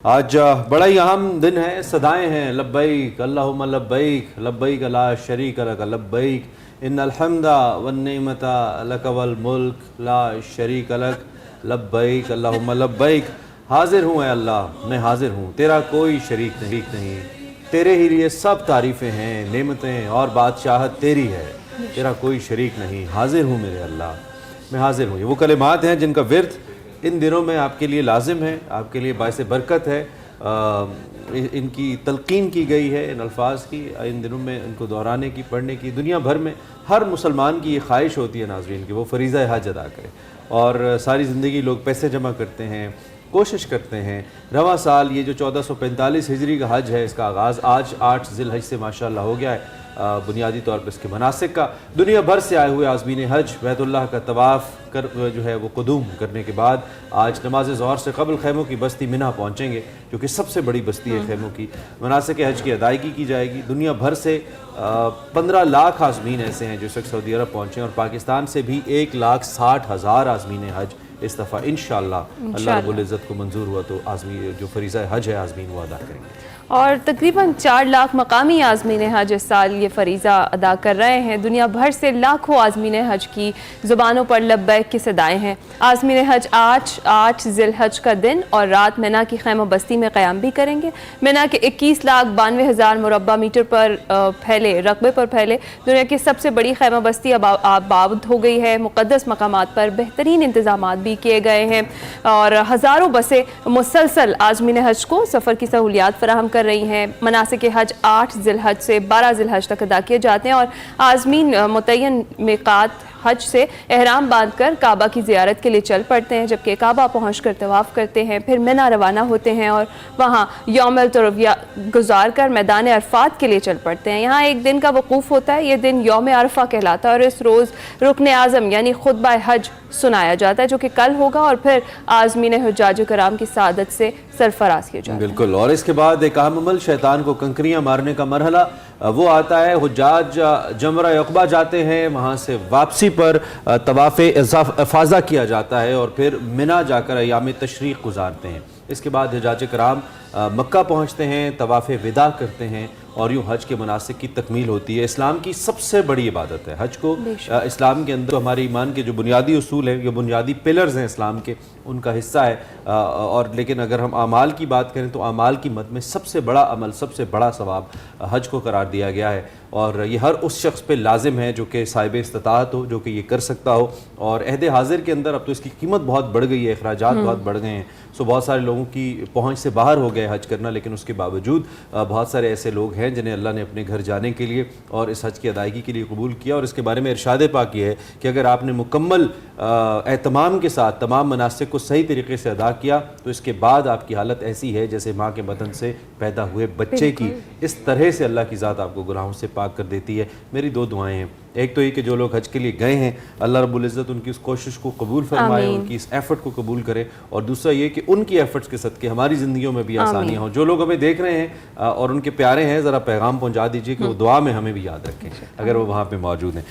آج بڑا ہی اہم دن ہے، صدائیں ہیں لبیک اللہم لبیک لبیک لا شریک لک لبیک ان الحمد والنعمت لک والملک لا شریک لک لبیک اللہم لبیک۔ حاضر ہوں اے اللہ، میں حاضر ہوں، تیرا کوئی شریک نہیں، تیرے ہی لیے سب تعریفیں ہیں، نعمتیں اور بادشاہت تیری ہے، تیرا کوئی شریک نہیں۔ حاضر ہوں میرے اللہ، میں حاضر ہوں۔ یہ وہ کلمات ہیں جن کا ورد ان دنوں میں آپ کے لیے لازم ہے، آپ کے لیے باعث برکت ہے۔ ان کی تلقین کی گئی ہے، ان الفاظ کی ان دنوں میں ان کو دہرانے کی، پڑھنے کی۔ دنیا بھر میں ہر مسلمان کی یہ خواہش ہوتی ہے ناظرین کہ وہ فریضہ حج ادا کرے، اور ساری زندگی لوگ پیسے جمع کرتے ہیں، کوشش کرتے ہیں۔ رواں سال یہ جو 1445 ہجری کا حج ہے، اس کا آغاز آج 8 ذی الحج سے ماشاءاللہ ہو گیا ہے۔ بنیادی طور پر اس کے مناسک کا دنیا بھر سے آئے ہوئے عازمین حج بیت اللہ کا طواف کر جو ہے وہ قدوم کرنے کے بعد آج نماز ظہر سے قبل خیموں کی بستی منی پہنچیں گے، جو کہ سب سے بڑی بستی ہے خیموں کی۔ مناسک حج کی ادائیگی کی جائے گی۔ دنیا بھر سے 15 لاکھ عازمین ایسے ہیں جو اس وقت سعودی عرب پہنچے ہیں، اور پاکستان سے بھی 1,60,000 عازمین حج اس دفعہ انشاءاللہ اللہ رب العزت کو منظور ہوا تو عازمین جو فریضہ حج ہے عازمین وہ ادا کریں گے۔ اور تقریباً 4 لاکھ مقامی عازمین حج اس سال یہ فریضہ ادا کر رہے ہیں۔ دنیا بھر سے لاکھوں عازمین حج کی زبانوں پر لبیک کی صدائیں ہیں۔ عازمین حج آج 8 ذی الحج کا دن اور رات منی کی خیمہ بستی میں قیام بھی کریں گے۔ منی کے 21,92,000 مربع میٹر پر پھیلے رقبے پر پھیلے دنیا کی سب سے بڑی خیمہ بستی اب آباد ہو گئی ہے۔ مقدس مقامات پر بہترین انتظامات بھی کیے گئے ہیں، اور ہزاروں بسیں مسلسل عازمین حج کو سفر کی سہولیات فراہم کر رہی ہیں۔ مناسک حج 8 ذی الحج سے 12 ذی الحج تک ادا کیے جاتے ہیں، اور عازمین متعین میقات حج سے احرام باندھ کر کعبہ کی زیارت کے لیے چل پڑتے ہیں، جبکہ کعبہ پہنچ کر طواف کرتے ہیں، پھر منی روانہ ہوتے ہیں اور وہاں یوم الترویہ گزار کر میدان عرفات کے لیے چل پڑتے ہیں۔ یہاں ایک دن کا وقوف ہوتا ہے، یہ دن یوم عرفہ کہلاتا ہے، اور اس روز رکن اعظم یعنی خطبہ حج سنایا جاتا ہے، جو کہ کل ہوگا، اور پھر عازمین حجاج کرام کی سعادت سے سرفراز کیا جاتا ہے۔ بالکل، اور اس کے بعد ایک اہم عمل شیطان کو کنکریاں مارنے کا مرحلہ وہ آتا ہے۔ حجاج جمرہ عقبہ جاتے ہیں، وہاں سے واپسی پر طواف افاضہ کیا جاتا ہے، اور پھر منی جا کر ایام تشریق گزارتے ہیں۔ اس کے بعد حجاج کرام مکہ پہنچتے ہیں، طواف وداع کرتے ہیں، اور یوں حج کے مناسک کی تکمیل ہوتی ہے۔ اسلام کی سب سے بڑی عبادت ہے حج کو۔ اسلام کے اندر ہمارے ایمان کے جو بنیادی اصول ہیں، جو بنیادی پلرز ہیں اسلام کے، ان کا حصہ ہے۔ اور لیکن اگر ہم اعمال کی بات کریں تو اعمال کی مد میں سب سے بڑا عمل، سب سے بڑا ثواب حج کو قرار دیا گیا ہے، اور یہ ہر اس شخص پہ لازم ہے جو کہ صاحب استطاعت ہو، جو کہ یہ کر سکتا ہو۔ اور عہد حاضر کے اندر اب تو اس کی قیمت بہت بڑھ گئی ہے، اخراجات بہت بڑھ گئے ہیں، سو بہت سارے لوگوں کی پہنچ سے باہر ہو گئے حج کرنا، لیکن اس کے باوجود بہت سارے ایسے لوگ ہیں جنہیں اللہ نے اپنے گھر جانے کے لیے اور اس حج کی ادائیگی کے لیے قبول کیا۔ اور اس کے بارے میں ارشاد پاک یہ ہے کہ اگر آپ نے مکمل اہتمام کے ساتھ تمام مناسک کو صحیح طریقے سے ادا کیا تو اس کے بعد آپ کی حالت ایسی ہے جیسے ماں کے بدن سے پیدا ہوئے بچے کی۔ اس طرح سے اللہ کی ذات آپ کو گناہوں سے پاک کر دیتی ہے۔ میری 2 دعائیں ہیں، ایک تو یہ کہ جو لوگ حج کے لیے گئے ہیں اللہ رب العزت ان کی اس کوشش کو قبول فرمائے، ان کی اس ایفرٹ کو قبول کرے، اور دوسرا یہ کہ ان کی ایفرٹس کے صدقے ہماری زندگیوں میں بھی آسانیاں ہوں۔ جو لوگ ہمیں دیکھ رہے ہیں اور ان کے پیارے ہیں، ذرا پیغام پہنچا دیجئے کہ وہ دعا میں ہمیں بھی یاد رکھیں اگر وہ وہاں پہ موجود ہیں۔